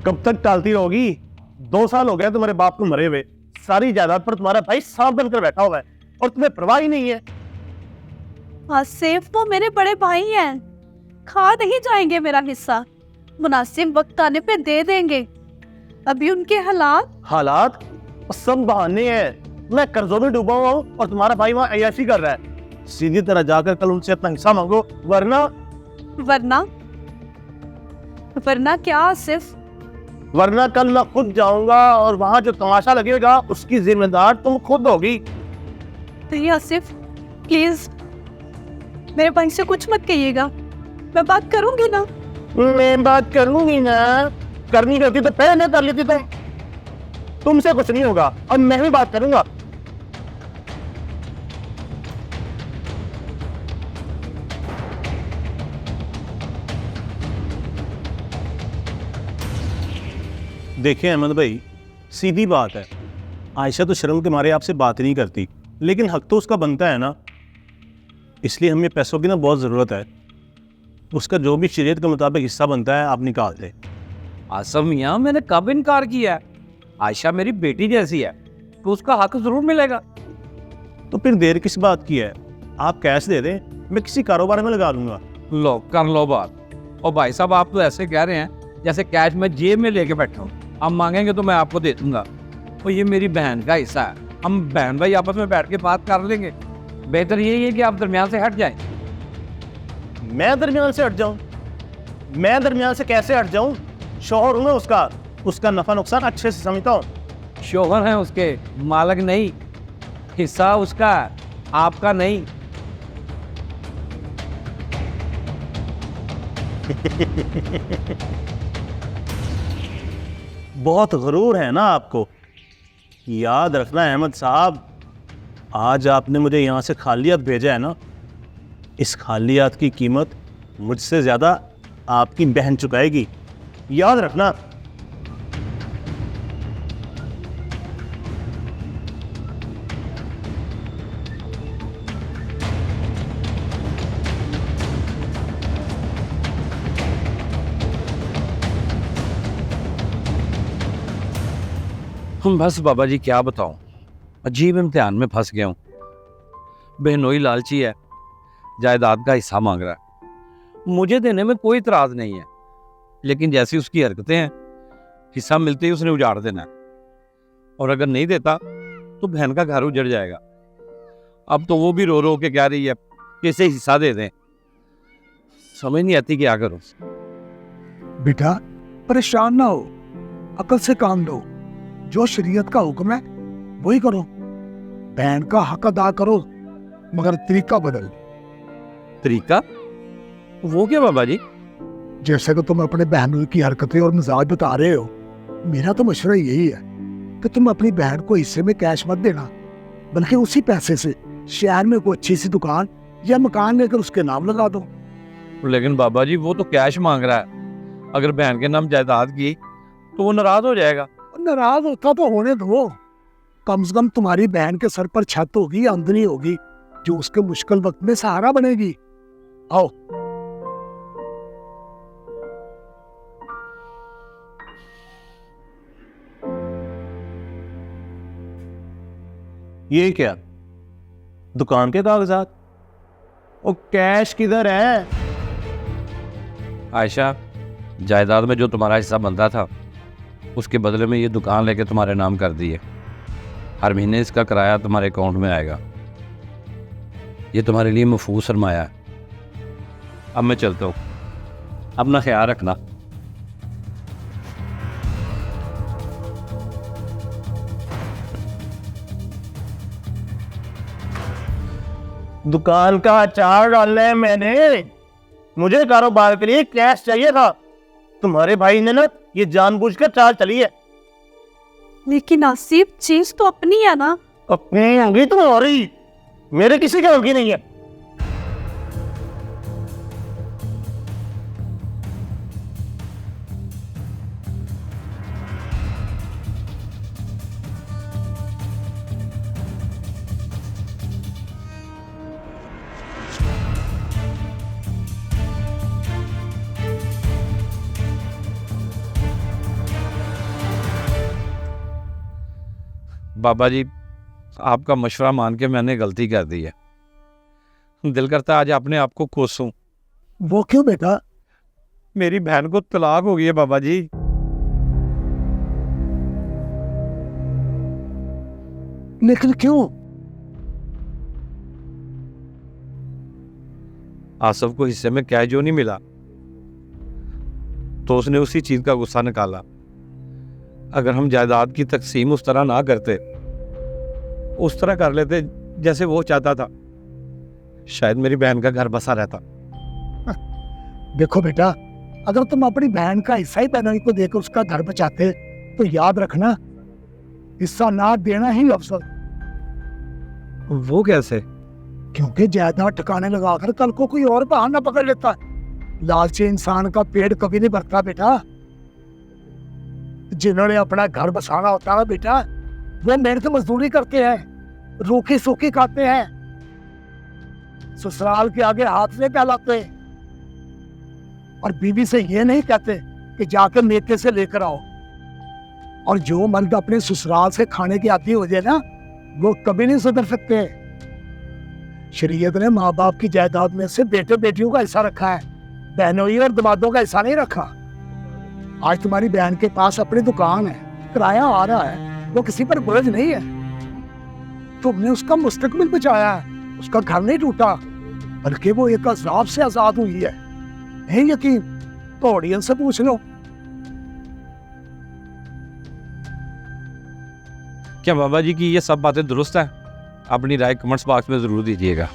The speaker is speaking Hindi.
कब तक टालती रहोगी? 2 साल हो गए तुम्हारे बाप को मरे हुए, सारी जायदाद पर तुम्हारा भाई सांप बनकर बैठा हुआ है और तुम्हें परवाह ही नहीं है। आसिफ वो मेरे बड़े भाई हैं, खा नहीं जाएंगे मेरा हिस्सा, मुनासिब वक्त आने पे दे देंगे। अभी उनके हालात सब बहाने हैं। मैं कर्जों में डूबा हुआ हूँ और तुम्हारा भाई वहाँ अय्याशी कर रहा है। सीधी तरह जाकर कल उनसे अपना हिस्सा मांगो, वरना वरना वरना क्या आसिफ? वरना कल मैं खुद जाऊंगा और वहां जो तमाशा लगेगा उसकी जिम्मेदार तुम खुद होगी। नहीं आसिफ, प्लीज मेरे भाई से कुछ मत कहिएगा, मैं बात करूंगी ना। मैं बात करूंगी ना, करनी रहती तो पहले कर लेती। तुमसे कुछ नहीं होगा और मैं भी बात करूंगा। देखिए अहमद भाई, सीधी बात है, आयशा तो शर्म के मारे आपसे बात नहीं करती, लेकिन हक तो उसका बनता है ना। इसलिए हमें पैसों की ना बहुत ज़रूरत है। उसका जो भी शरीयत के मुताबिक हिस्सा बनता है आप निकाल दें। आसम मियाँ, मैंने कब इनकार किया है? आयशा मेरी बेटी जैसी है, तो उसका हक जरूर मिलेगा। तो फिर देर किस बात की है? आप कैश दे दें, मैं किसी कारोबार में लगा दूंगा। लो कर लो बात। और भाई साहब आप तो ऐसे कह रहे हैं जैसे कैश मैं जेब में लेके बैठा हूँ। आप मांगेंगे तो मैं आपको दे दूंगा। और ये मेरी बहन का हिस्सा है, हम बहन भाई आपस में बैठ के बात कर लेंगे। बेहतर यही है कि आप दरमियान से हट जाएं। मैं दरमियान से हट जाऊं? मैं दरमियान से कैसे हट जाऊं? शौहर हूं मैं उसका नफा नुकसान अच्छे से समझता हूं। शोहर हैं उसके, मालिक नहीं। हिस्सा उसका, आपका नहीं। बहुत गरूर है ना आपको। याद रखना अहमद साहब, आज आपने मुझे यहाँ से खालियात भेजा है ना, इस खालियात की कीमत मुझसे ज़्यादा आपकी बहन चुकाएगी, याद रखना। बस बाबा जी क्या बताऊं, अजीब इम्तिहान में फंस गया हूं। बहनोई लालची है, जायदाद का हिस्सा मांग रहा है। मुझे देने में कोई इतराज नहीं है, लेकिन जैसी उसकी हरकतें हैं, हिस्सा मिलते ही उसने उजाड़ देना है। और अगर नहीं देता तो बहन का घर उजड़ जाएगा। अब तो वो भी रो रो के कह रही है कि इसे हिस्सा दे दें। समझ नहीं आती क्या करूं। बेटा परेशान ना हो, अकल से काम लो। जो शरीयत का हुक्म है वही करो, बहन का हक अदा करो, मगर तरीका बदल। तरीका? वो क्या बाबा जी? जैसे कि तुम अपने बहनों की हरकतें और मिजाज बता रहे हो, मेरा तो मशवरा यही है कि तुम अपनी बहन को हिस्से में कैश मत देना, बल्कि उसी पैसे से शहर में कोई अच्छी सी दुकान या मकान लेकर उसके नाम लगा दो। लेकिन बाबा जी वो तो कैश मांग रहा है। अगर बहन के नाम जायदाद की तो वो नाराज हो जाएगा। नाराज होता तो होने दो, कम से कम तुम्हारी बहन के सर पर छत होगी, आमदनी होगी, जो उसके मुश्किल वक्त में सहारा बनेगी। आओ। ये क्या, दुकान के कागजात? और कैश किधर है? आयशा, जायदाद में जो तुम्हारा हिस्सा बनता था उसके बदले में ये दुकान लेके तुम्हारे नाम कर दी है। हर महीने इसका किराया तुम्हारे अकाउंट में आएगा। ये तुम्हारे लिए महफूज सरमाया है। अब मैं चलता हूँ, अपना ख्याल रखना। दुकान का अचार डालना है मैंने, मुझे कारोबार के लिए कैश चाहिए था। तुम्हारे भाई ने ना ये जानबूझकर चाल चली है। लेकिन आसिफ चीज तो अपनी है ना। अपनी होगी तुम्हारी, मेरे किसी की होगी नहीं है। बाबा जी, आपका मशवरा मान के मैंने गलती कर दी है। दिल करता है आज अपने आप को कोसूं। वो क्यों बेटा? मेरी बहन को तलाक हो गई है बाबा जी। लेकिन क्यों? आसफ को हिस्से में क्या जो नहीं मिला तो उसने उसी चीज का गुस्सा निकाला। अगर हम जायदाद की तकसीम उस तरह ना करते, उस तरह कर लेते जैसे वो चाहता था, शायद मेरी बहन का घर बसा रहता। देखो बेटा, अगर तुम अपनी बहन का हिस्सा ही बहनोई को देकर उसका घर बचाते तो याद रखना, हिस्सा ना देना ही अफसर। वो कैसे? क्योंकि जायदाद ठिकाने लगाकर कल को कोई और बहाना पकड़ लेता है। लालची इंसान का पेट कभी नहीं भरता बेटा। जिन्होंने अपना घर बसाना होता है बेटा, वो मेहनत मजदूरी करते हैं, रूखी सूखी खाते हैं, ससुराल के आगे हाथ नहीं फैलाते, और बीवी से ये नहीं कहते कि जाकर मेके से लेकर आओ। और जो मर्द अपने ससुराल से खाने की आदी हो जाए ना, वो कभी नहीं सुधर सकते। शरीयत ने माँ बाप की जायदाद में से बेटे बेटियों का हिस्सा रखा है, बहनोई और दामादों का हिस्सा नहीं रखा। आज तुम्हारी बहन के पास अपनी दुकान है, किराया आ रहा है, वो किसी पर बोझ नहीं है। तुमने उसका मुस्तकबिल बचाया है, उसका घर नहीं टूटा, बल्कि वो एक अजाब से आजाद हुई है। नहीं यकीन तो ऑडियंस से पूछ लो। क्या बाबा जी की ये सब बातें दुरुस्त है? अपनी राय कमेंट्स बॉक्स में जरूर दीजिएगा।